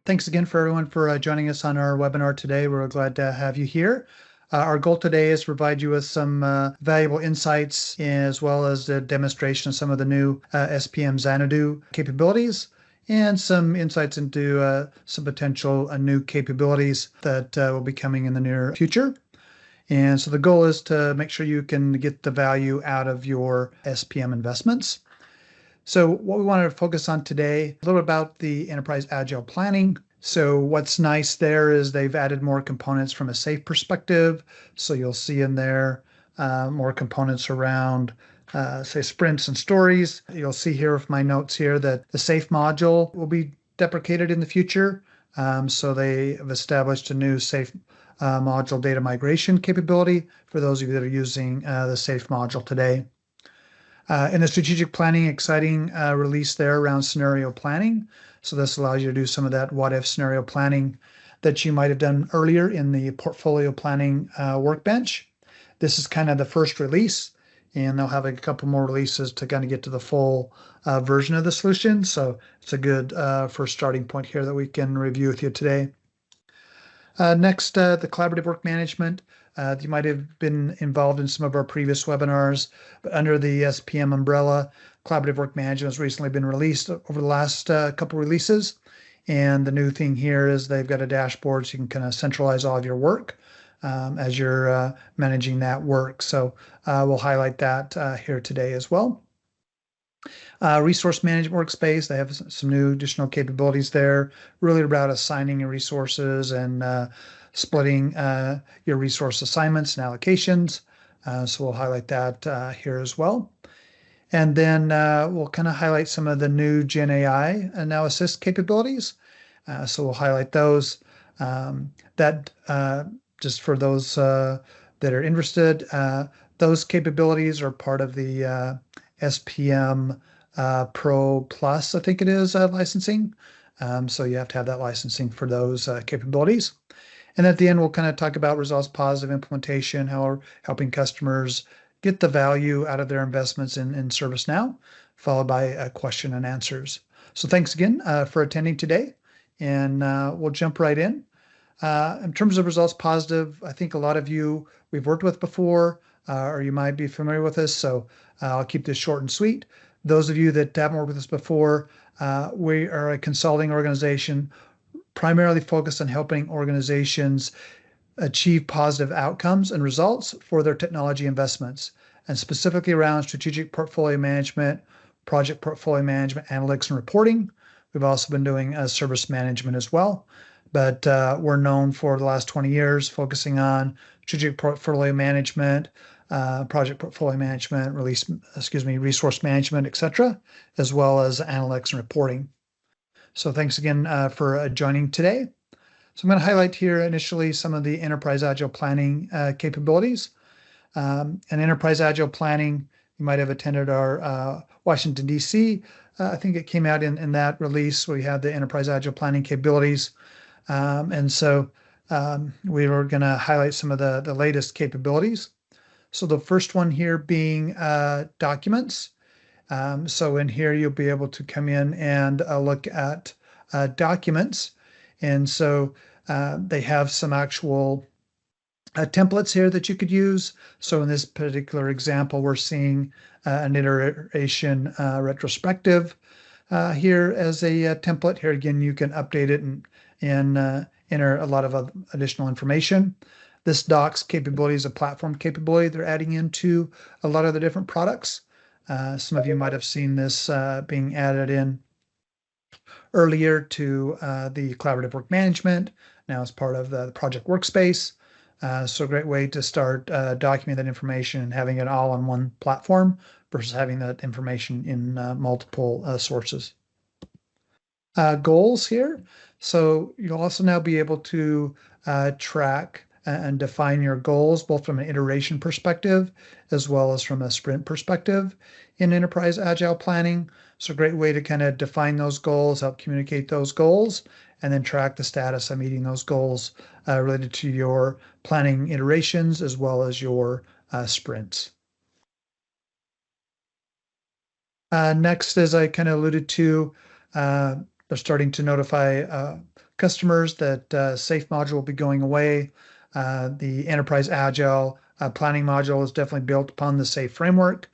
Thanks again for everyone for joining us on our webinar today. We're glad to have you here. Our goal today is to provide you with some valuable insights as well as the demonstration of some of the new SPM Xanadu capabilities and some insights into some potential new capabilities that will be coming in the near future. And so the goal is to make sure you can get the value out of your SPM investments. So what we wanted to focus on today, a little bit about the enterprise agile planning. So what's nice there is they've added more components from a SAFe perspective. So you'll see in there more components around, say, sprints and stories. You'll see here with my notes here that the SAFe module will be deprecated in the future. So they have established a new SAFe module data migration capability for those of you that are using the SAFe module today. In the strategic planning, exciting release there around scenario planning. So this allows you to do some of that what-if scenario planning that you might have done earlier in the portfolio planning workbench. This is kind of the first release, and they'll have a couple more releases to kind of get to the full version of the solution. So it's a good first starting point here that we can review with you today. Next, the collaborative work management. You might have been involved in some of our previous webinars, but under the SPM umbrella, collaborative work management has recently been released over the last couple releases. And the new thing here is they've got a dashboard so you can kind of centralize all of your work as you're managing that work. So we'll highlight that here today as well. Resource management workspace, they have some new additional capabilities there, really about assigning your resources and splitting your resource assignments and allocations. So we'll highlight that here as well. And then we'll kind of highlight some of the new GenAI and now Assist capabilities. So we'll highlight those. Just for those that are interested, those capabilities are part of the SPM Pro Plus, I think it is, licensing. So you have to have that licensing for those capabilities. And at the end, we'll kind of talk about results positive implementation, how we're helping customers get the value out of their investments in ServiceNow, followed by question and answers. So thanks again for attending today, and we'll jump right in. In terms of results positive, I think a lot of you we've worked with before, or you might be familiar with us, so I'll keep this short and sweet. Those of you that haven't worked with us before, we are a consulting organization primarily focused on helping organizations achieve positive outcomes and results for their technology investments, and specifically around strategic portfolio management, project portfolio management, analytics, and reporting. We've also been doing service management as well, but we're known for the last 20 years focusing on strategic portfolio management, project portfolio management, resource management, etc., as well as analytics and reporting. So thanks again for joining today. So I'm going to highlight here initially some of the enterprise agile planning capabilities. And enterprise agile planning, you might have attended our Washington, D.C. I think it came out in that release where we have the enterprise agile planning capabilities. And so we were going to highlight some of the latest capabilities. So the first one here being documents. So in here, you'll be able to come in and look at documents. And so they have some actual templates here that you could use. So in this particular example, we're seeing an iteration retrospective here as a template. Here again, you can update it and enter a lot of additional information. This docs capability is a platform capability they're adding into a lot of the different products. Some of you might have seen this being added in earlier to the collaborative work management. Now it's part of the Project Workspace. So a great way to start documenting that information and having it all on one platform versus having that information in multiple sources. Goals here. So you'll also now be able to track and define your goals, both from an iteration perspective as well as from a sprint perspective in enterprise agile planning. So a great way to kind of define those goals, help communicate those goals, and then track the status of meeting those goals related to your planning iterations as well as your sprints. Next, as I kind of alluded to, they're starting to notify customers that SAFe module will be going away. The Enterprise Agile planning module is definitely built upon the SAFe framework.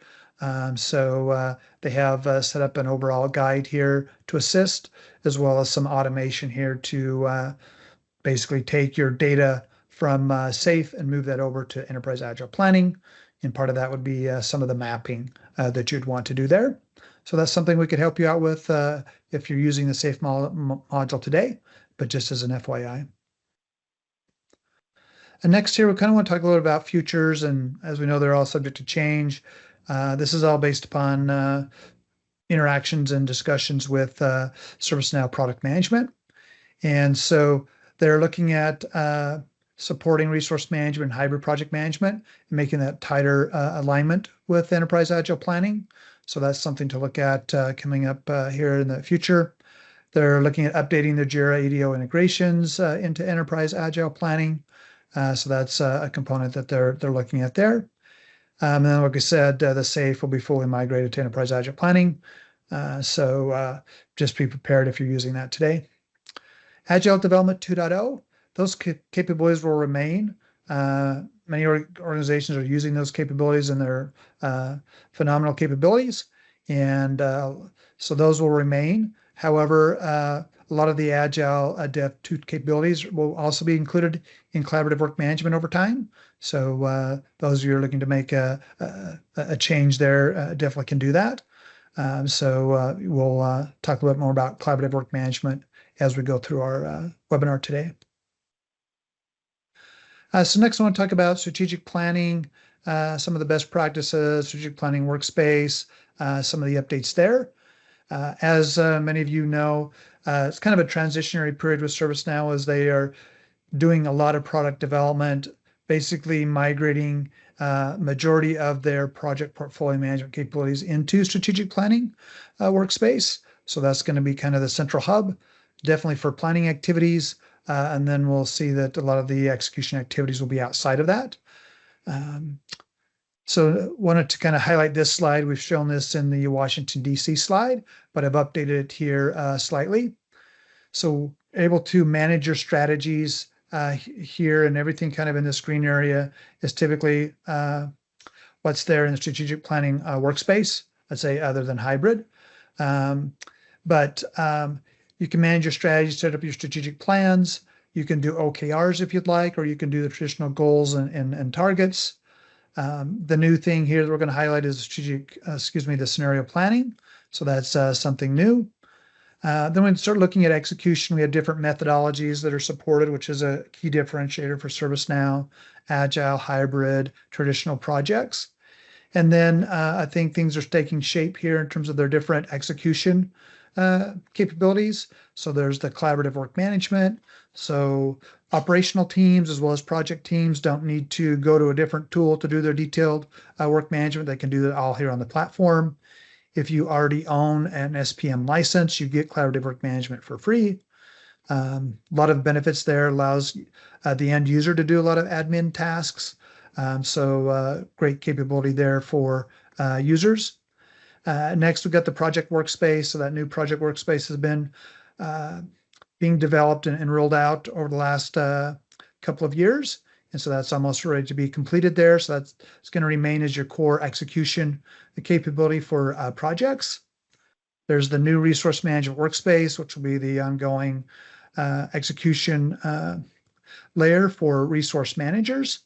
So they have set up an overall guide here to assist, as well as some automation here to basically take your data from SAFe and move that over to Enterprise Agile Planning. And part of that would be some of the mapping that you'd want to do there. So that's something we could help you out with if you're using the SAFe module today, but just as an FYI. And next here, we kind of want to talk a little about futures, and as we know, they're all subject to change. This is all based upon interactions and discussions with ServiceNow product management. And so they're looking at supporting resource management and hybrid project management and making that tighter alignment with enterprise agile planning. So that's something to look at coming up here in the future. They're looking at updating their Jira EDO integrations into enterprise agile planning. So that's a component that they're looking at there. And then, like I said, the SAFe will be fully migrated to enterprise agile planning. So just be prepared if you're using that today. Agile Development 2.0, those capabilities will remain. Many organizations are using those capabilities, and they're phenomenal capabilities. And so those will remain. However, a lot of the Agile Dev 2 capabilities will also be included in collaborative work management over time. So those of you who are looking to make a change there definitely can do that. So we'll talk a little bit more about collaborative work management as we go through our webinar today. So next I want to talk about strategic planning, some of the best practices, strategic planning workspace, some of the updates there. As many of you know, it's kind of a transitionary period with ServiceNow as they are doing a lot of product development, basically migrating majority of their project portfolio management capabilities into strategic planning workspace. So that's going to be kind of the central hub, definitely for planning activities. And then we'll see that a lot of the execution activities will be outside of that. So wanted to kind of highlight this slide. We've shown this in the Washington, D.C. slide, but I've updated it here slightly. So able to manage your strategies here, and everything kind of in this green area is typically what's there in the strategic planning workspace, let's say other than hybrid. But you can manage your strategy, set up your strategic plans. You can do OKRs if you'd like, or you can do the traditional goals and targets. The new thing here that we're going to highlight is the scenario planning. So that's something new. Then we start looking at execution. We have different methodologies that are supported, which is a key differentiator for ServiceNow, Agile, hybrid, traditional projects. And then I think things are taking shape here in terms of their different execution capabilities. So there's the collaborative work management. So operational teams as well as project teams don't need to go to a different tool to do their detailed work management. They can do that all here on the platform. If you already own an SPM license, you get collaborative work management for free. A lot of benefits there, allows the end user to do a lot of admin tasks. So great capability there for users. Next, we've got the Project Workspace. So that new Project Workspace has been being developed and rolled out over the last couple of years. And so that's almost ready to be completed there. So it's going to remain as your core execution capability for projects. There's the new Resource Management Workspace, which will be the ongoing execution layer for resource managers.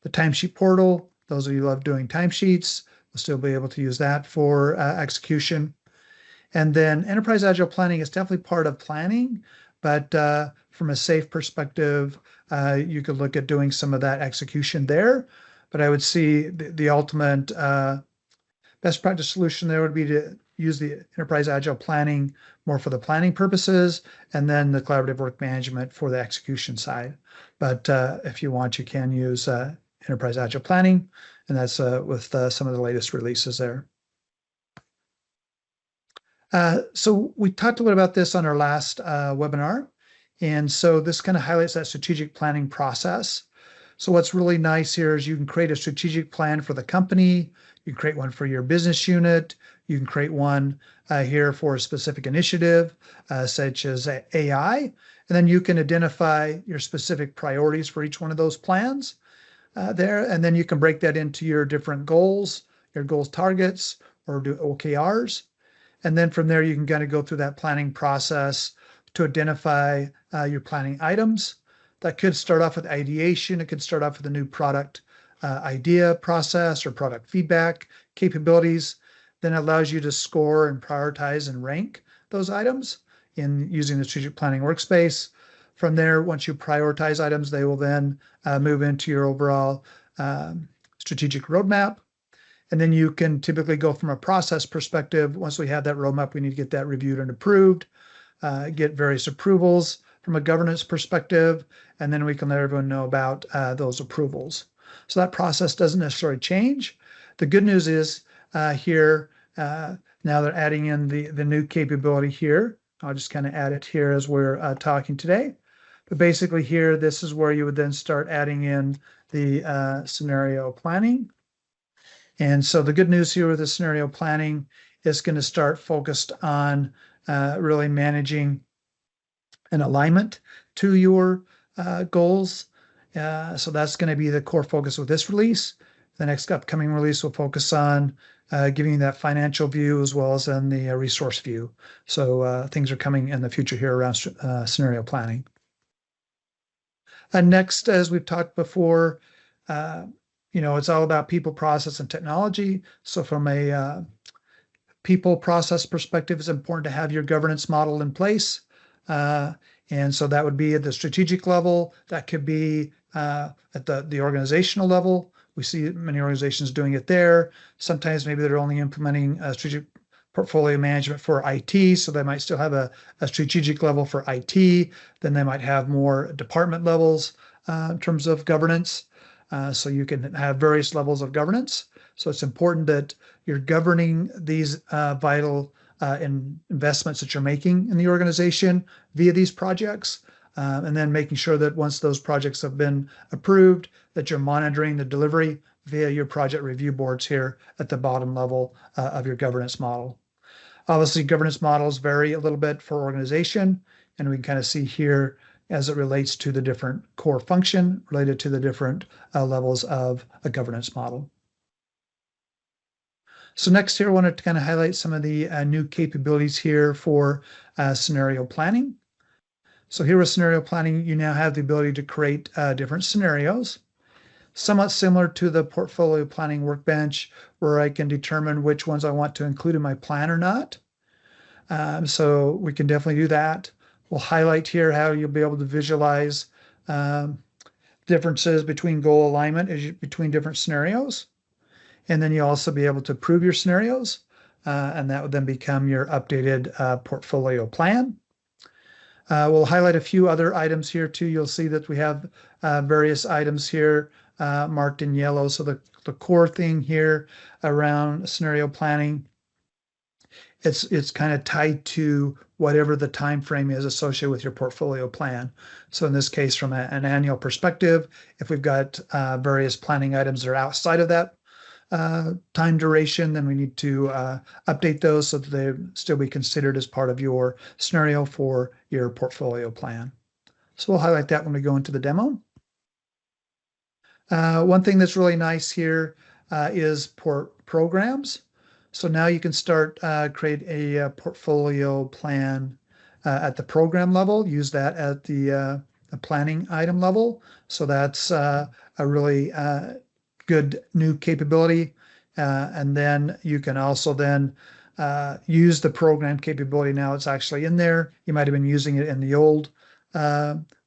The Timesheet Portal, those of you who love doing timesheets, will still be able to use that for execution. And then Enterprise Agile Planning is definitely part of planning, but from a SAFe perspective, you could look at doing some of that execution there. But I would see the ultimate best practice solution there would be to use the Enterprise Agile Planning more for the planning purposes, and then the collaborative work management for the execution side. But if you want, you can use Enterprise Agile Planning, and that's with some of the latest releases there. So we talked a little about this on our last webinar. And so this kind of highlights that strategic planning process. So what's really nice here is you can create a strategic plan for the company. You can create one for your business unit. You can create one here for a specific initiative, such as AI. And And then you can identify your specific priorities for each one of those plans there. And then you can break that into your different goals, your goals targets, or do OKRs. And then from there, you can kind of go through that planning process to identify your planning items. That could start off with ideation. It could start off with a new product idea process or product feedback capabilities. Then it allows you to score and prioritize and rank those items in using the strategic planning workspace. From there, once you prioritize items, they will then move into your overall strategic roadmap. And then you can typically go from a process perspective. Once we have that roadmap, we need to get that reviewed and approved, get various approvals from a governance perspective, and then we can let everyone know about those approvals. So that process doesn't necessarily change. The good news is here, now they're adding in the new capability here. I'll just kind of add it here as we're talking today. But basically here, this is where you would then start adding in the scenario planning. And so the good news here with the scenario planning is going to start focused on really managing an alignment to your goals. So that's going to be the core focus with this release. The next upcoming release will focus on giving you that financial view as well as in the resource view. So things are coming in the future here around scenario planning. Next, as we've talked before, it's all about people, process, and technology. So from a people process perspective, it's important to have your governance model in place. And so that would be at the strategic level. That could be at the organizational level. We see many organizations doing it there. Sometimes maybe they're only implementing strategic portfolio management for IT, so they might still have a strategic level for IT. Then they might have more department levels in terms of governance. So you can have various levels of governance. So it's important that you're governing these vital investments that you're making in the organization via these projects, and then making sure that once those projects have been approved, that you're monitoring the delivery via your project review boards here at the bottom level of your governance model. Obviously, governance models vary a little bit for organization, and we can kind of see here as it relates to the different core function related to the different levels of a governance model. So next here, I wanted to kind of highlight some of the new capabilities here for scenario planning. So here with scenario planning, you now have the ability to create different scenarios, somewhat similar to the portfolio planning workbench, where I can determine which ones I want to include in my plan or not. So we can definitely do that. We'll highlight here how you'll be able to visualize differences between goal alignment between different scenarios. And then you'll also be able to prove your scenarios, and that would then become your updated portfolio plan. We'll highlight a few other items here too. You'll see that we have various items here marked in yellow. So the core thing here around scenario planning, it's kind of tied to whatever the time frame is associated with your portfolio plan. So in this case, from an annual perspective, if we've got various planning items that are outside of that time duration, then we need to update those so that they still be considered as part of your scenario for your portfolio plan. So we'll highlight that when we go into the demo. One thing that's really nice here is programs. So now you can start create a portfolio plan at the program level, use that at the planning item level. So that's a really good new capability. And then you can also then use the program capability. Now it's actually in there. You might have been using it in the old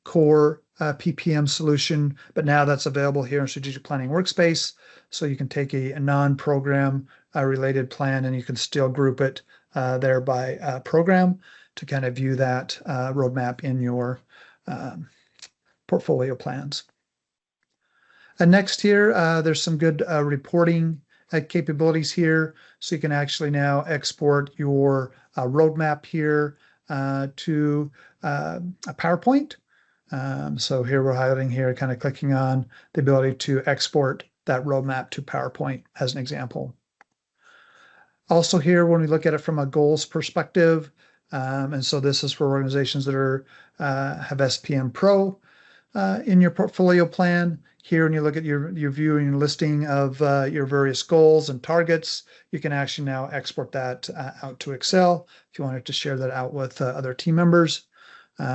core PPM solution, but now that's available here in Strategic Planning Workspace. So you can take a non-program related plan and you can still group it there by program to kind of view that roadmap in your portfolio plans. And next here, there's some good reporting capabilities here. So you can actually now export your roadmap here to a PowerPoint. So here we're highlighting here, kind of clicking on the ability to export that roadmap to PowerPoint as an example. Also here, when we look at it from a goals perspective, And so this is for organizations that have SPM Pro in your portfolio plan. Here, when you look at your viewing and listing of your various goals and targets, you can actually now export that out to Excel if you wanted to share that out with other team members.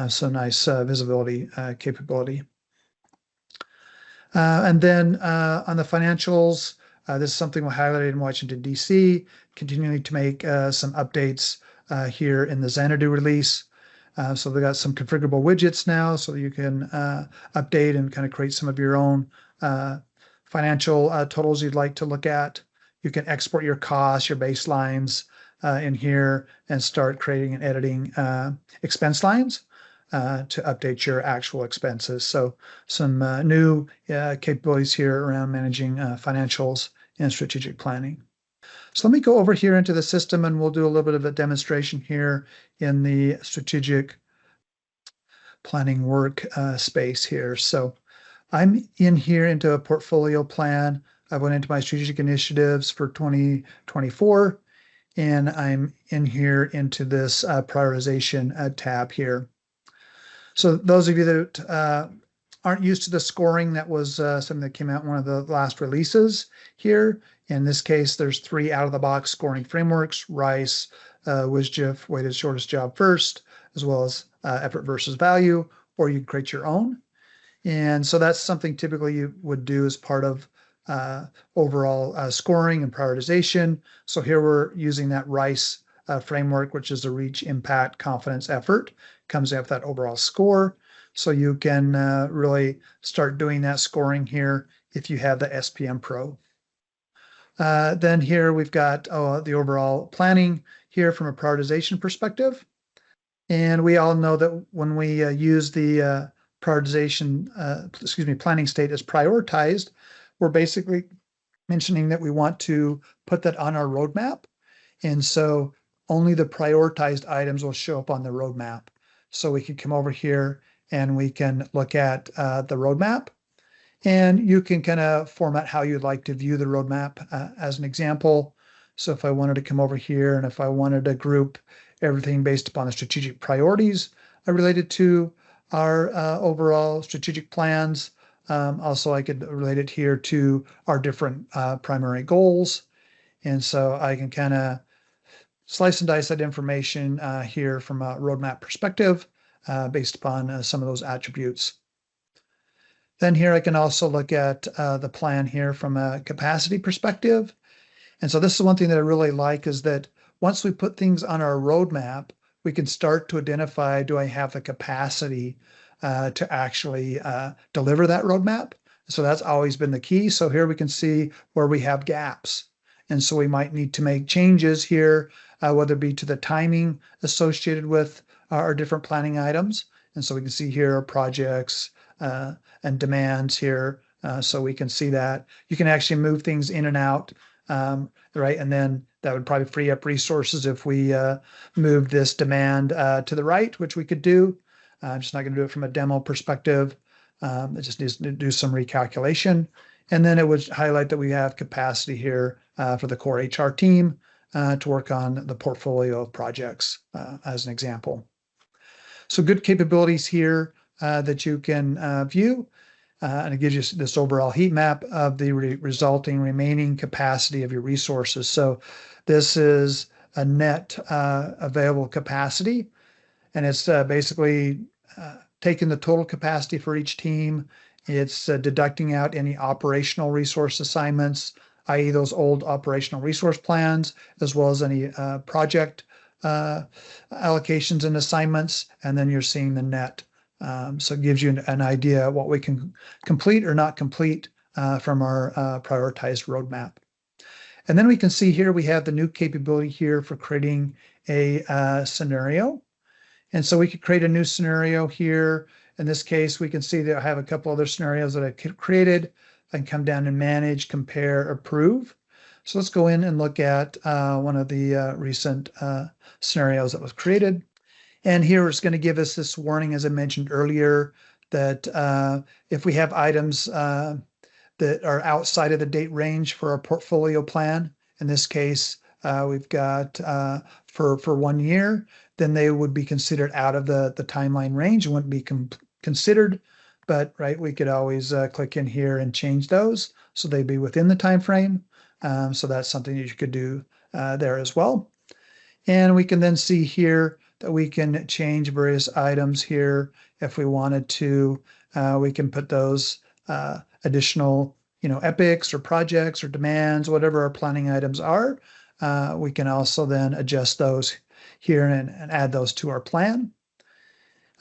So nice visibility capability. And then on the financials, this is something we highlighted in Washington, D.C., continuing to make some updates here in the Xanadu release. So they got some configurable widgets now so you can update and kind of create some of your own financial totals you'd like to look at. You can export your costs, your baselines in here and start creating and editing expense lines to update your actual expenses. So some new capabilities here around managing financials and strategic planning. So let me go over here into the system and we'll do a little bit of a demonstration here in the strategic planning work space here. So I'm in here into a portfolio plan. I went into my strategic initiatives for 2024, and I'm in here into this prioritization tab here. So those of you that aren't used to the scoring, that was something that came out in one of the last releases here. In this case, there's 3 out-of-the-box scoring frameworks: RICE, WSJF, weighted shortest job first, as well as effort versus value, or you can create your own. And so that's something typically you would do as part of overall scoring and prioritization. So here we're using that RICE framework, which is the reach, impact, confidence, effort, comes out with that overall score. So you can really start doing that scoring here if you have the SPM Pro. Then here we've got the overall planning here from a prioritization perspective. And we all know that when we use the planning state as prioritized, we're basically mentioning that we want to put that on our roadmap. And so only the prioritized items will show up on the roadmap. So we can come over here and we can look at the roadmap. And you can kind of format how you'd like to view the roadmap as an example. So if I wanted to come over here and if I wanted to group everything based upon the strategic priorities related to our overall strategic plans, also I could relate it here to our different primary goals. And so I can kind of slice and dice that information here from a roadmap perspective based upon some of those attributes. Then here I can also look at the plan here from a capacity perspective. And so this is one thing that I really like, is that once we put things on our roadmap, we can start to identify, do I have the capacity to actually deliver that roadmap? So that's always been the key. So here we can see where we have gaps. And so we might need to make changes here, whether it be to the timing associated with our different planning items. And so we can see here projects and demands here. So we can see that. You can actually move things in and out, right? And then that would probably free up resources if we move this demand to the right, which we could do. I'm just not going to do it from a demo perspective. It just needs to do some recalculation. And then it would highlight that we have capacity here for the core HR team to work on the portfolio of projects as an example. So good capabilities here that you can view. And it gives you this overall heat map of the resulting remaining capacity of your resources. So this is a net available capacity. And it's basically taking the total capacity for each team. It's deducting out any operational resource assignments, i.e. those old operational resource plans, as well as any project allocations and assignments. And then you're seeing the net. So it gives you an idea of what we can complete or not complete from our prioritized roadmap. And then we can see here we have the new capability here for creating a scenario. And so we could create a new scenario here. In this case, we can see that I have a couple other scenarios that I created. I can come down and manage, compare, approve. So let's go in and look at one of the recent scenarios that was created. And here it's going to give us this warning, as I mentioned earlier, that if we have items that are outside of the date range for our portfolio plan, in this case, we've got for 1 year, then they would be considered out of the timeline range and wouldn't be considered. But right, we could always click in here and change those so they'd be within the time frame. So that's something that you could do there as well. And we can then see here that we can change various items here if we wanted to. We can put those additional, epics or projects or demands, whatever our planning items are. We can also then adjust those here and add those to our plan.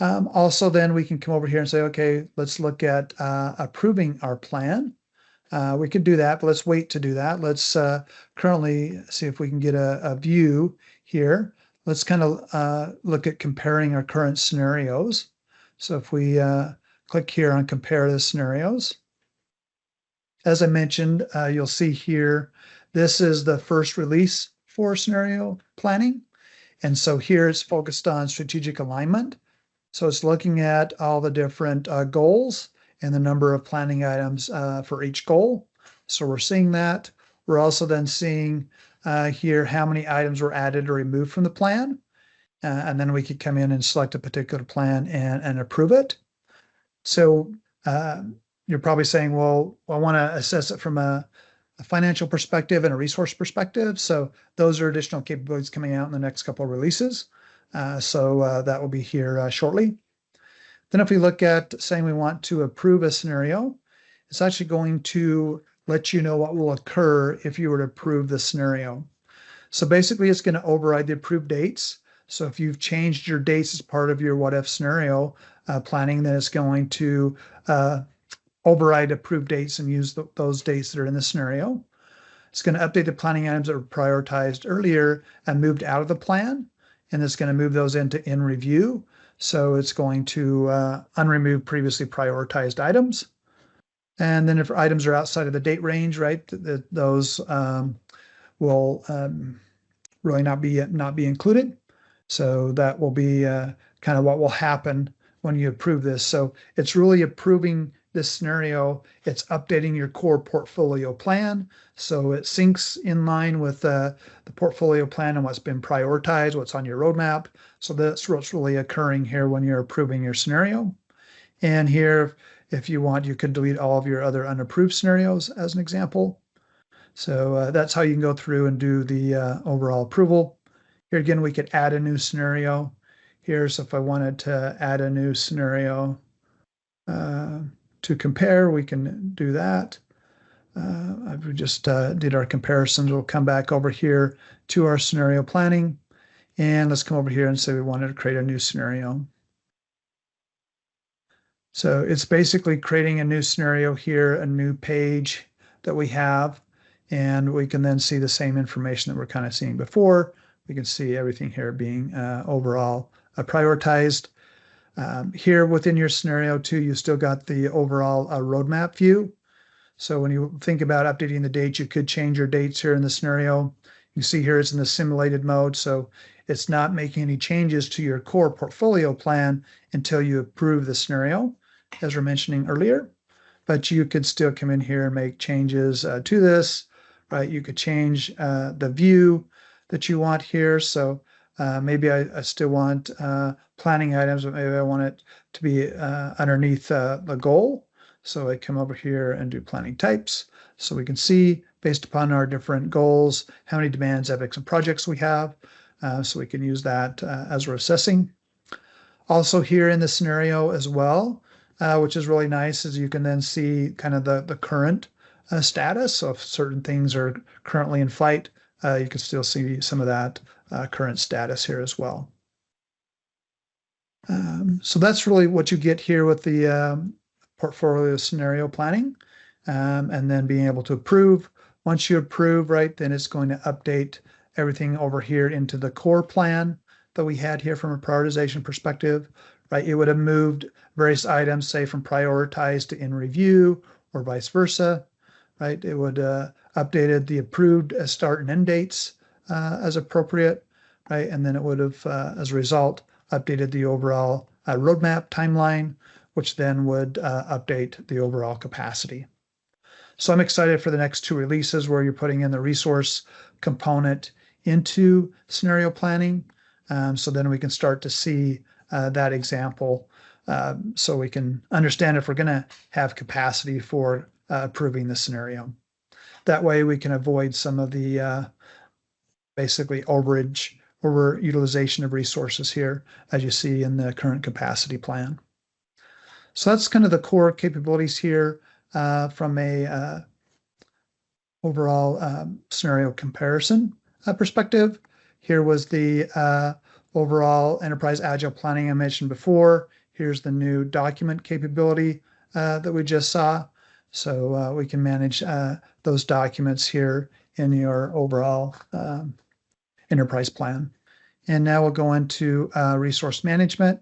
Also, then we can come over here and say, okay, let's look at approving our plan. We could do that, but let's wait to do that. Let's currently see if we can get a view here. Let's kind of look at comparing our current scenarios. So if we click here on compare the scenarios, as I mentioned, you'll see here, this is the first release for scenario planning. And so here it's focused on strategic alignment. So it's looking at all the different goals and the number of planning items for each goal. So we're seeing that. We're also then seeing here how many items were added or removed from the plan. And then we could come in and select a particular plan and approve it. So you're probably saying, well, I want to assess it from a financial perspective and a resource perspective. So those are additional capabilities coming out in the next couple of releases. So that will be here shortly. Then if we look at saying we want to approve a scenario, it's actually going to let you know what will occur if you were to approve the scenario. So basically it's going to override the approved dates. So if you've changed your dates as part of your what if scenario planning, then it's going to override approved dates and use those dates that are in the scenario. It's going to update the planning items that were prioritized earlier and moved out of the plan. And it's going to move those into in review. So it's going to unremove previously prioritized items. And then if items are outside of the date range, right, those will really not be included. So that will be kind of what will happen when you approve this. So it's really approving this scenario. It's updating your core portfolio plan. So it syncs in line with the portfolio plan and what's been prioritized, what's on your roadmap. So that's what's really occurring here when you're approving your scenario. And here, if you want, you can delete all of your other unapproved scenarios as an example. So that's how you can go through and do the overall approval. Here again, we could add a new scenario. Here's if I wanted to add a new scenario to compare, we can do that. We just did our comparisons. We'll come back over here to our scenario planning. And let's come over here and say we wanted to create a new scenario. So it's basically creating a new scenario here, a new page that we have. And we can then see the same information that we're kind of seeing before. We can see everything here being overall prioritized. Here within your scenario too, you still got the overall roadmap view. So when you think about updating the dates, you could change your dates here in the scenario. You see here it's in the simulated mode, so it's not making any changes to your core portfolio plan until you approve the scenario, as we're mentioning earlier. But you could still come in here and make changes to this, right? You could change the view that you want here. So maybe I still want planning items, but maybe I want it to be underneath the goal. So I come over here and do planning types. So we can see based upon our different goals, how many demands, epics, and projects we have. So we can use that as we're assessing. Also here in the scenario as well, which is really nice, is you can then see kind of the current status. So if certain things are currently in flight, you can still see some of that current status here as well. So that's really what you get here with the portfolio scenario planning, and then being able to approve. Once you approve, right, then it's going to update everything over here into the core plan that we had here from a prioritization perspective, right? It would have moved various items, say from prioritized to in review or vice versa, right? It would updated the approved start and end dates as appropriate, right? And then it would have, as a result, updated the overall roadmap timeline, which then would update the overall capacity. So I'm excited for the next two releases where you're putting in the resource component into scenario planning. So then we can start to see that example so we can understand if we're going to have capacity for approving the scenario. That way we can avoid some of the basically overutilization of resources here, as you see in the current capacity plan. So that's kind of the core capabilities here from a overall scenario comparison perspective. Here was the overall enterprise agile planning I mentioned before. Here's the new document capability that we just saw. So we can manage those documents here in your overall enterprise plan. And now we'll go into resource management.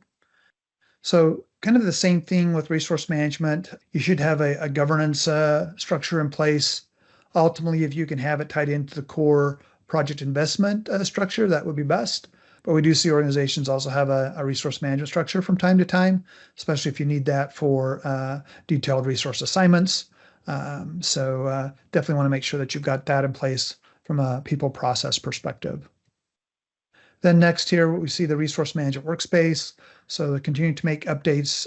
So kind of the same thing with resource management. You should have a governance structure in place. Ultimately, if you can have it tied into the core project investment structure, that would be best. But we do see organizations also have a resource management structure from time to time, especially if you need that for detailed resource assignments. So definitely want to make sure that you've got that in place from a people process perspective. Then next here, we see the resource management workspace. So continue to make updates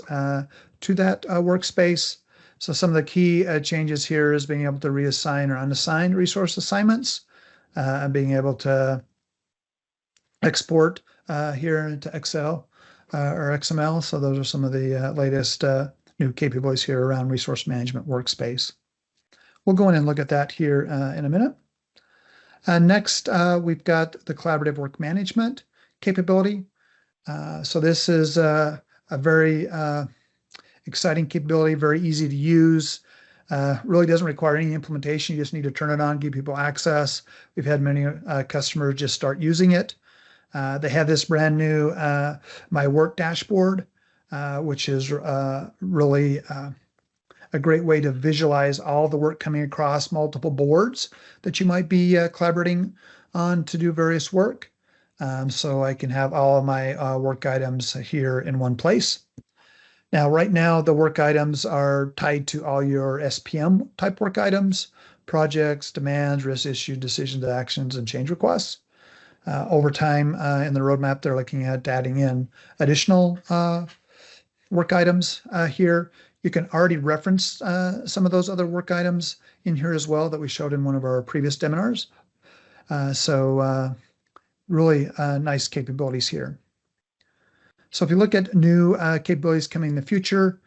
to that workspace. So some of the key changes here is being able to reassign or unassign resource assignments and being able to export here into Excel or XML. So those are some of the latest new capabilities here around resource management workspace. We'll go in and look at that here in a minute. Next, we've got the collaborative work management capability. So this is a very exciting capability, very easy to use. Really doesn't require any implementation. You just need to turn it on, give people access. We've had many customers just start using it. They have this brand new My Work dashboard, which is really a great way to visualize all the work coming across multiple boards that you might be collaborating on to do various work. So I can have all of my work items here in one place. Now, right now, the work items are tied to all your SPM type work items, projects, demands, risks issued, decisions, actions, and change requests. Over time in the roadmap, they're looking at adding in additional work items here. You can already reference some of those other work items in here as well that we showed in one of our previous seminars. So really nice capabilities here. So if you look at new capabilities coming in the future,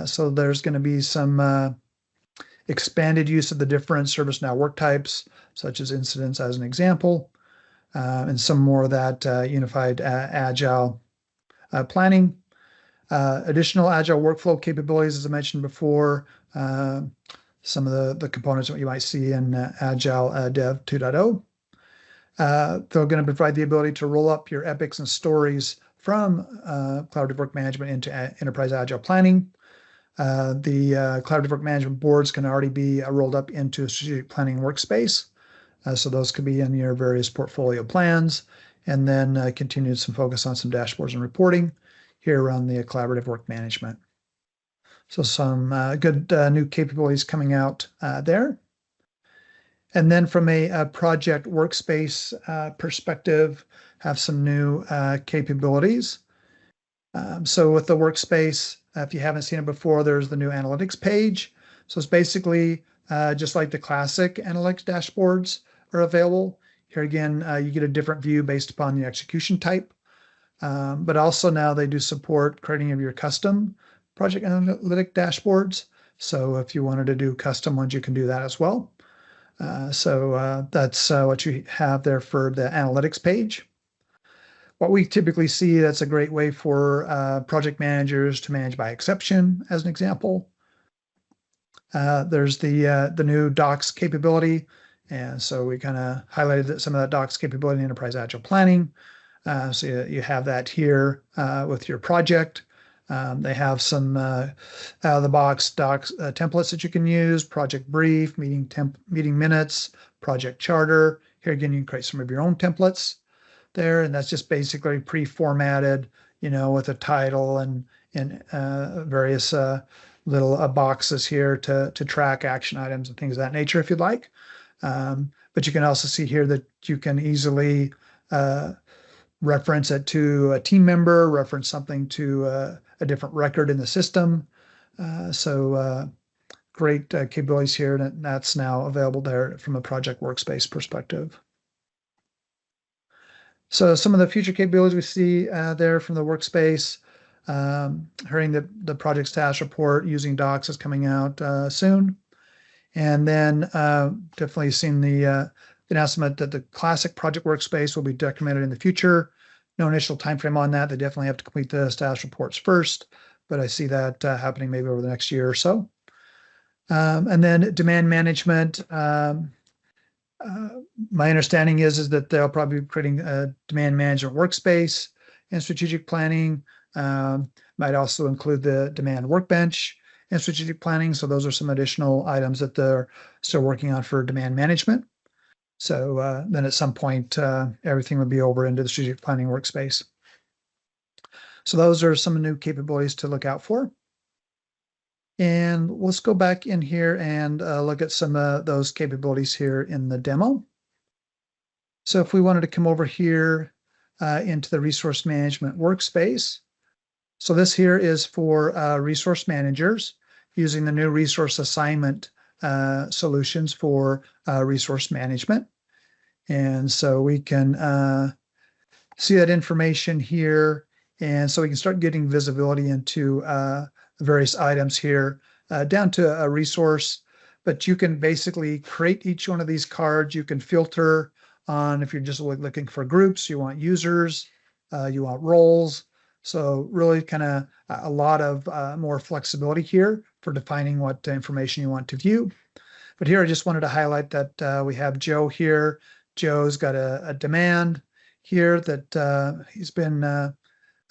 so there's going to be some expanded use of the different ServiceNow work types, such as incidents as an example, and some more of that unified agile planning. Additional agile workflow capabilities, as I mentioned before, some of the components that you might see in Agile Dev 2.0. They're going to provide the ability to roll up your epics and stories from collaborative work management into enterprise agile planning. The collaborative work management boards can already be rolled up into a strategic planning workspace. So those could be in your various portfolio plans, and then continue some focus on some dashboards and reporting here around the collaborative work management. So some good new capabilities coming out there. And then from a Project Workspace perspective, have some new capabilities. So with the workspace, if you haven't seen it before, there's the new analytics page. So it's basically just like the classic analytics dashboards are available. Here again, you get a different view based upon the execution type. But also now they do support creating of your custom project analytic dashboards. So if you wanted to do custom ones, you can do that as well. So that's what you have there for the analytics page. What we typically see, that's a great way for project managers to manage by exception, as an example. There's the new docs capability. And so we kind of highlighted some of that docs capability in enterprise agile planning. So you have that here with your project. They have some out-of-the-box docs templates that you can use, project brief, meeting minutes, project charter. Here again, you can create some of your own templates there, and that's just basically pre-formatted, with a title and various little boxes here to track action items and things of that nature if you'd like. But but you can also see here that you can easily reference it to a team member, reference something to a different record in the system. Great capabilities here, and that's now available there from a Project Workspace perspective. So some of the future capabilities we see there from the workspace, hearing the project status report using docs is coming out soon. And then definitely seeing the announcement that the classic Project Workspace will be documented in the future. No initial timeframe on that. They definitely have to complete the status reports first, but I see that happening maybe over the next year or so. And then demand management. My understanding is that they'll probably be creating a demand management workspace and strategic planning. Might also include the demand workbench and strategic planning. So those are some additional items that they're still working on for demand management. So then at some point, everything would be over into the strategic planning workspace. So those are some new capabilities to look out for. And let's go back in here and look at some of those capabilities here in the demo. So if we wanted to come over here into the resource management workspace. So this here is for resource managers using the new resource assignment solutions for resource management. And so we can see that information here. And so we can start getting visibility into various items here down to a resource. But you can basically create each one of these cards. You can filter on if you're just looking for groups, you want users, you want roles. So really kind of a lot of more flexibility here for defining what information you want to view. But here I just wanted to highlight that we have Joe here. Joe's got a demand here that he's been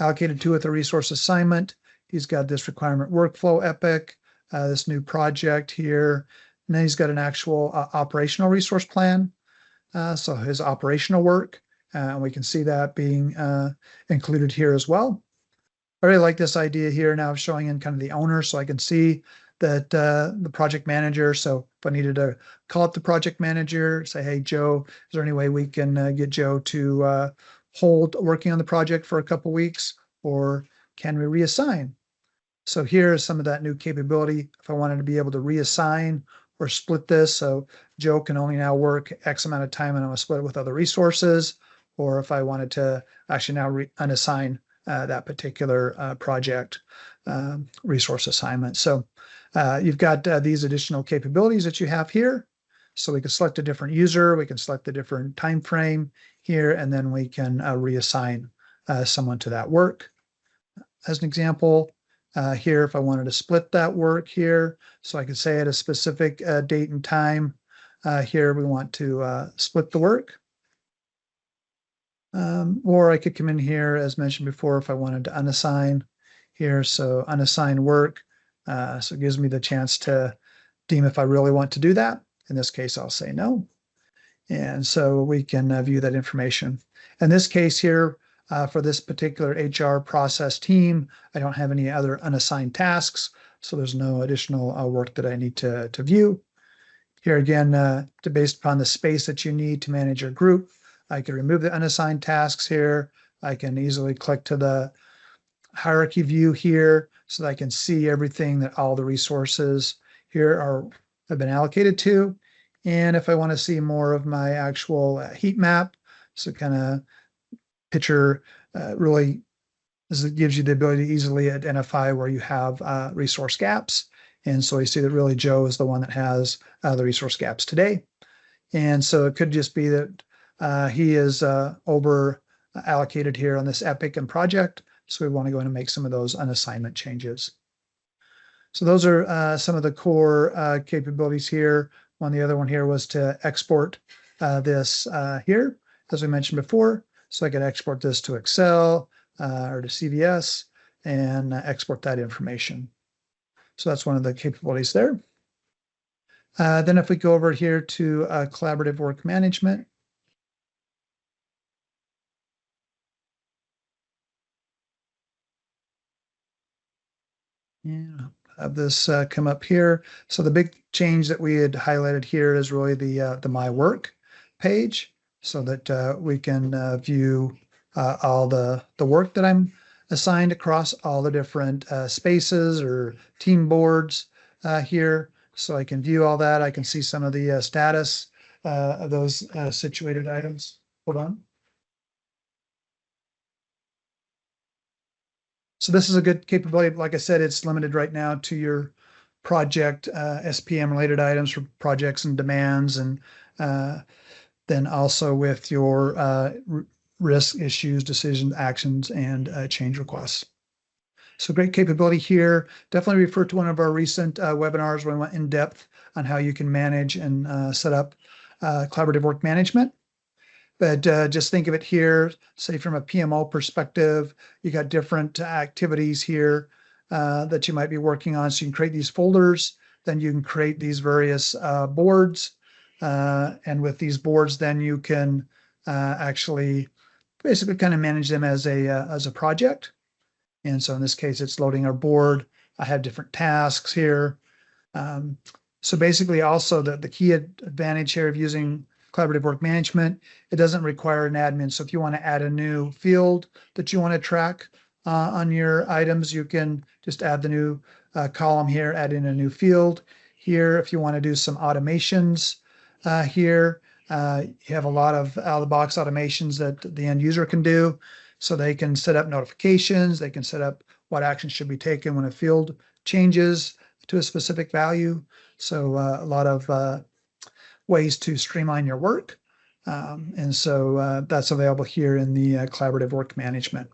allocated to with a resource assignment. He's got this requirement workflow epic, this new project here. And then he's got an actual operational resource plan. So his operational work, and we can see that being included here as well. I really like this idea here now of showing in kind of the owner, so I can see that the project manager. So if I needed to call up the project manager, say, hey, Joe, is there any way we can get Joe to hold working on the project for a couple weeks, or can we reassign? So here is some of that new capability. If I wanted to be able to reassign or split this, so Joe can only now work X amount of time and I'm going to split it with other resources, or if I wanted to actually now unassign that particular project resource assignment. So you've got these additional capabilities that you have here. So we can select a different user, we can select a different time frame here, and then we can reassign someone to that work. As an example, here, if I wanted to split that work here, so I could say at a specific date and time, here we want to split the work. Or I could come in here, as mentioned before, if I wanted to unassign here. So unassign work. So it gives me the chance to deem if I really want to do that. In this case, I'll say no. And so we can view that information. In this case here, for this particular HR process team, I don't have any other unassigned tasks. So there's no additional work that I need to view. Here again, based upon the space that you need to manage your group, I can remove the unassigned tasks here. I can easily click to the hierarchy view here so that I can see everything that all the resources here have been allocated to. And if I want to see more of my actual heat map, so kind of picture really this gives you the ability to easily identify where you have resource gaps. And so you see that really Joe is the one that has the resource gaps today. And so it could just be that he is over allocated here on this epic and project. So we want to go in and make some of those unassignment changes. So those are some of the core capabilities here. The other one here was to export this here, as we mentioned before. So I could export this to Excel or to CVS and export that information. So that's one of the capabilities there. Then if we go over here to collaborative work management. Yeah, have this come up here. So the big change that we had highlighted here is really the My Work. page so that we can view all the work that I'm assigned across all the different spaces or team boards here. So I can view all that. I can see some of the status of those situated items. Hold on. So this is a good capability. Like I said, it's limited right now to your project SPM related items for projects and demands, and then also with your risk issues, decisions, actions, and change requests. So great capability here. Definitely refer to one of our recent webinars where we went in depth on how you can manage and set up collaborative work management. But just think of it here, say from a PMO perspective, you got different activities here that you might be working on. So you can create these folders, then you can create these various boards. And with these boards, then you can actually basically kind of manage them as a project. And so in this case, it's loading our board. I have different tasks here. So basically also the key advantage here of using collaborative work management, it doesn't require an admin. So if you want to add a new field that you want to track on your items, you can just add the new column here, add in a new field here. If you want to do some automations here, you have a lot of out-of-the-box automations that the end user can do. So they can set up notifications, they can set up what action should be taken when a field changes to a specific value. So a lot of ways to streamline your work. And so that's available here in the collaborative work management.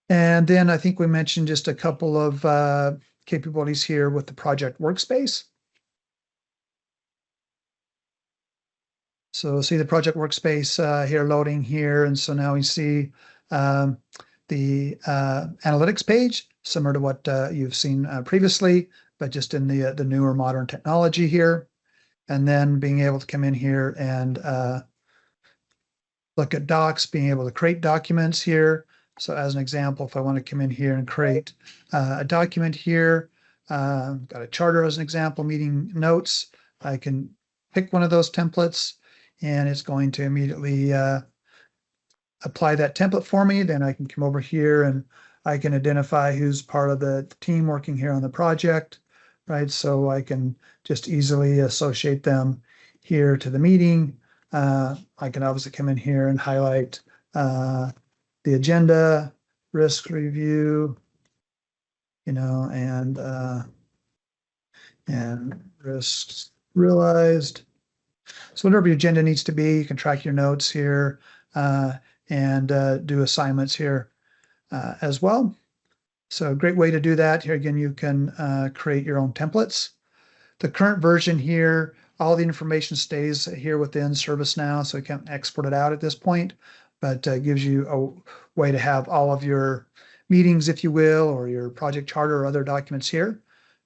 And then I think we mentioned just a couple of capabilities here with the Project Workspace. So see the Project Workspace here loading here. And so now we see the analytics page, similar to what you've seen previously, but just in the newer modern technology here. And then being able to come in here and look at docs, being able to create documents here. So as an example, if I want to come in here and create a document here, got a charter as an example, meeting notes, I can pick one of those templates and it's going to immediately apply that template for me. Then I can come over here and I can identify who's part of the team working here on the project, right? So I can just easily associate them here to the meeting. I can obviously come in here and highlight the agenda, risk review, and risks realized. So whatever your agenda needs to be, you can track your notes here and do assignments here as well. So a great way to do that. Here again, you can create your own templates. The current version here, all the information stays here within ServiceNow, so you can't export it out at this point, but gives you a way to have all of your meetings, if you will, or your project charter or other documents here.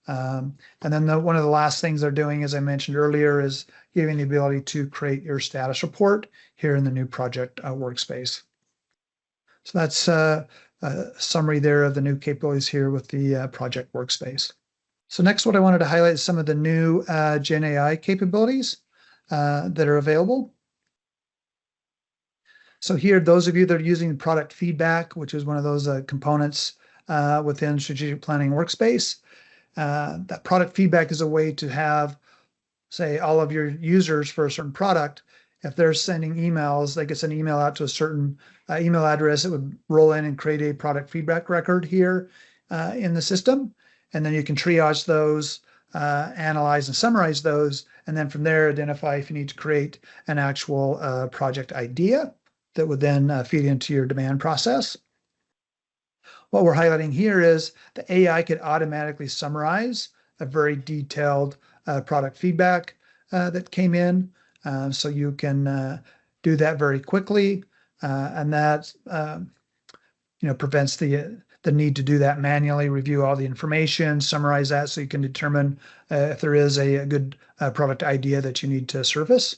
And then one of the last things they're doing, as I mentioned earlier, is giving the ability to create your status report here in the new Project Workspace. So that's a summary there of the new capabilities here with the Project Workspace. So next, what I wanted to highlight is some of the new GenAI capabilities that are available. So here, those of you that are using product feedback, which is one of those components within Strategic Planning Workspace, that product feedback is a way to have, say, all of your users for a certain product. If they're sending emails, they could send an email out to a certain email address. It would roll in and create a product feedback record here in the system. And then you can triage those, analyze and summarize those. And then from there, identify if you need to create an actual project idea that would then feed into your demand process. What we're highlighting here is the AI could automatically summarize a very detailed product feedback that came in. So you can do that very quickly. And that prevents the need to do that manually, review all the information, summarize that so you can determine if there is a good product idea that you need to surface.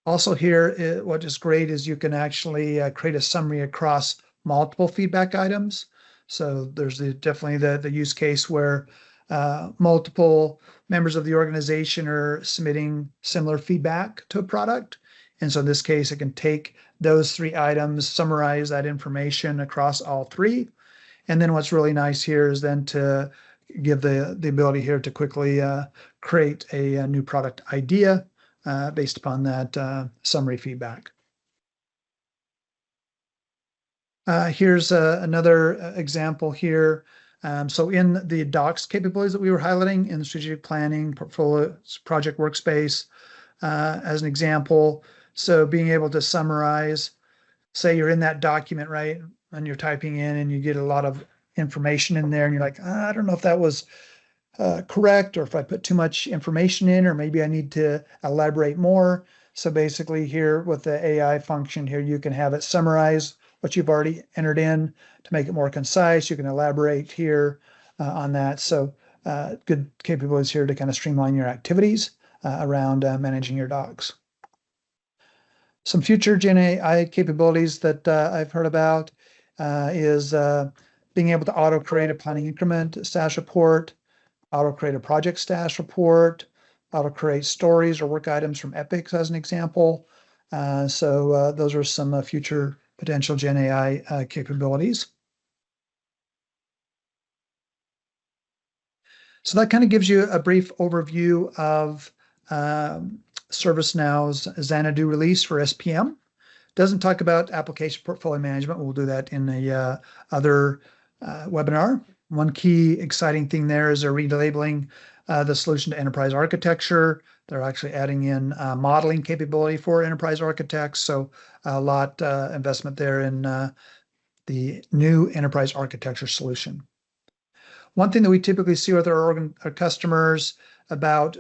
Also here, what is great is you can actually create a summary across multiple feedback items. So there's definitely the use case where multiple members of the organization are submitting similar feedback to a product. And so in this case, it can take those 3 items, summarize that information across all 3. And then what's really nice here is then to give the ability here to quickly create a new product idea based upon that summary feedback. Here's another example here. So in the docs capabilities that we were highlighting in the strategic planning, portfolio, project workspace, as an example, so being able to summarize, say you're in that document, right, and you're typing in and you get a lot of information in there and you're like, I don't know if that was correct, or if I put too much information in, or maybe I need to elaborate more. So basically here with the AI function here, you can have it summarize what you've already entered in to make it more concise. You can elaborate here on that. So good capabilities here to kind of streamline your activities around managing your docs. Some future GenAI capabilities that I've heard about is being able to auto-create a planning increment status report, auto-create a project status report, auto-create stories or work items from epics as an example. So those are some future potential GenAI capabilities. So that kind of gives you a brief overview of ServiceNow's Xanadu release for SPM. Doesn't talk about application portfolio management. We'll do that in a other webinar. One key exciting thing there is they're relabeling the solution to enterprise architecture. They're actually adding in modeling capability for enterprise architects. So a lot investment there in the new enterprise architecture solution. One thing that we typically see with our customers about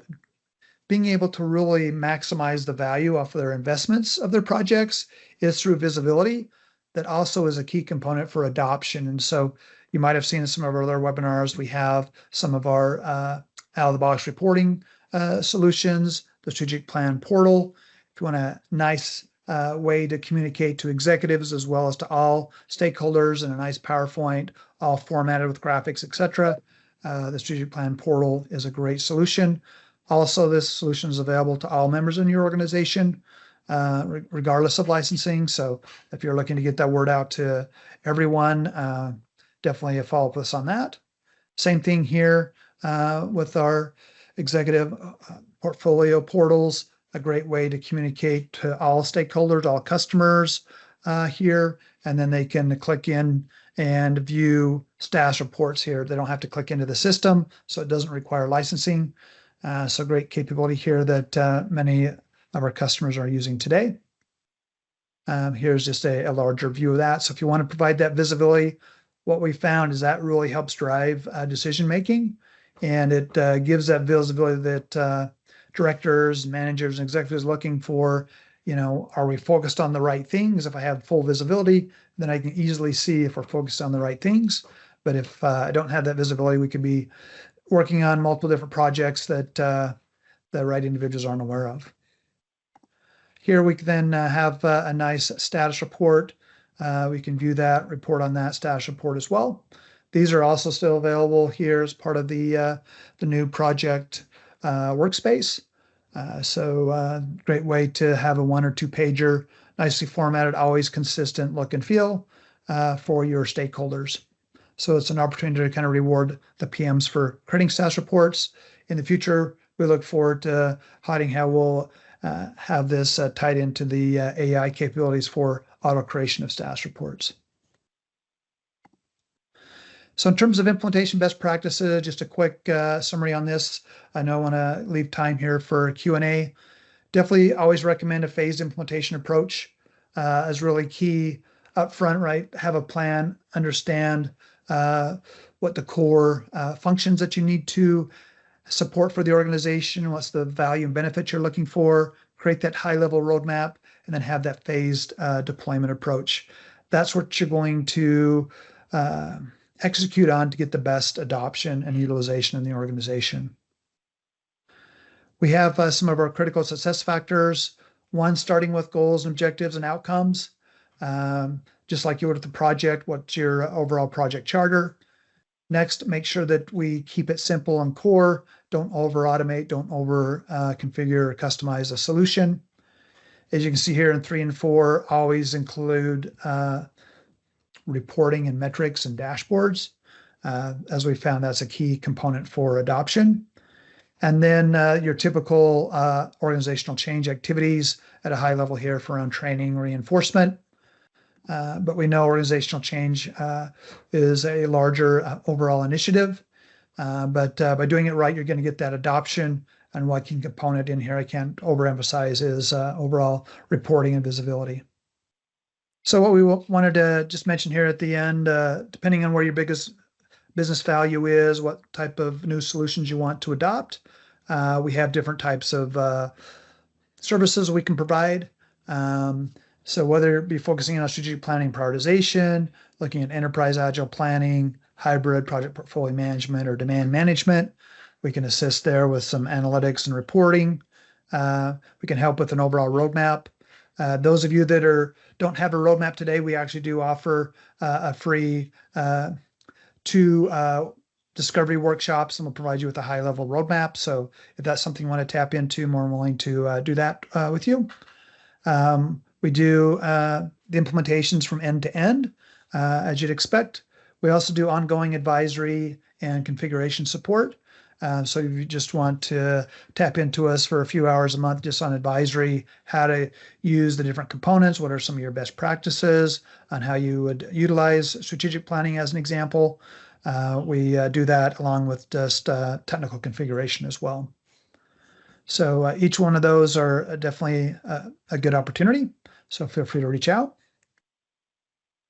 being able to really maximize the value of their investments of their projects is through visibility. That also is a key component for adoption. And so you might have seen in some of our other webinars, we have some of our out-of-the-box reporting solutions, the strategic plan portal. If you want a nice way to communicate to executives as well as to all stakeholders in a nice PowerPoint, all formatted with graphics, etc., the strategic plan portal is a great solution. Also, this solution is available to all members in your organization, regardless of licensing. So if you're looking to get that word out to everyone, definitely follow up with us on that. Same thing here with our executive portfolio portals, a great way to communicate to all stakeholders, all customers here, and then they can click in and view status reports here. They don't have to click into the system, so it doesn't require licensing. So great capability here that many of our customers are using today. Here's just a larger view of that. So if you want to provide that visibility, what we found is that really helps drive decision making, and it gives that visibility that directors, managers, and executives looking for. You know, are we focused on the right things? If I have full visibility, then I can easily see if we're focused on the right things. But if I don't have that visibility, we could be working on multiple different projects that the right individuals aren't aware of. Here we can then have a nice status report. We can view that, report on that status report as well. These are also still available here as part of the new Project Workspace. So great way to have a 1 or 2 pager, nicely formatted, always consistent look and feel for your stakeholders. So it's an opportunity to kind of reward the PMs for creating status reports. In the future, we look forward to hiding how we'll have this tied into the AI capabilities for auto creation of status reports. So in terms of implementation best practices, just a quick summary on this. I know I want to leave time here for Q&A. Definitely always recommend a phased implementation approach as really key up front, right? Have a plan, understand what the core functions that you need to support for the organization, what's the value and benefit you're looking for, create that high-level roadmap, and then have that phased deployment approach. That's what you're going to execute on to get the best adoption and utilization in the organization. We have some of our critical success factors. One, starting with goals and objectives and outcomes. Just like you would with the project, what's your overall project charter? Next, make sure that we keep it simple and core. Don't over-automate, don't over-configure or customize a solution. As you can see here in 3 and 4, always include reporting and metrics and dashboards. As we found, that's a key component for adoption. And then your typical organizational change activities at a high level here for around training, reinforcement. But we know organizational change is a larger overall initiative. But by doing it right, you're going to get that adoption. And one key component in here I can't overemphasize is overall reporting and visibility. So what we wanted to just mention here at the end, depending on where your biggest business value is, what type of new solutions you want to adopt, we have different types of services we can provide. So whether it be focusing on strategic planning, prioritization, looking at enterprise agile planning, hybrid project portfolio management, or demand management, we can assist there with some analytics and reporting. We can help with an overall roadmap. Those of you that don't have a roadmap today, we actually do offer a free 2 discovery workshops, and we'll provide you with a high-level roadmap. So if that's something you want to tap into, more than willing to do that with you. We do the implementations from end to end, as you'd expect. We also do ongoing advisory and configuration support. So if you just want to tap into us for a few hours a month just on advisory, how to use the different components, what are some of your best practices on how you would utilize strategic planning as an example, we do that along with just technical configuration as well. So each one of those are definitely a good opportunity. So feel free to reach out.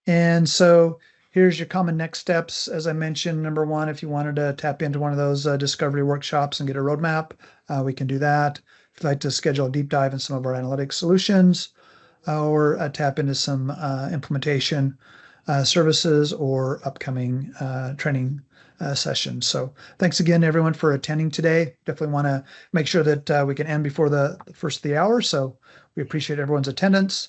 And so here's your common next steps. As I mentioned, number 1, if you wanted to tap into one of those discovery workshops and get a roadmap, we can do that. If you'd like to schedule a deep dive in some of our analytics solutions, or tap into some implementation services or upcoming training sessions. So thanks again, everyone, for attending today. Definitely want to make sure that we can end before the first of the hour. So we appreciate everyone's attendance.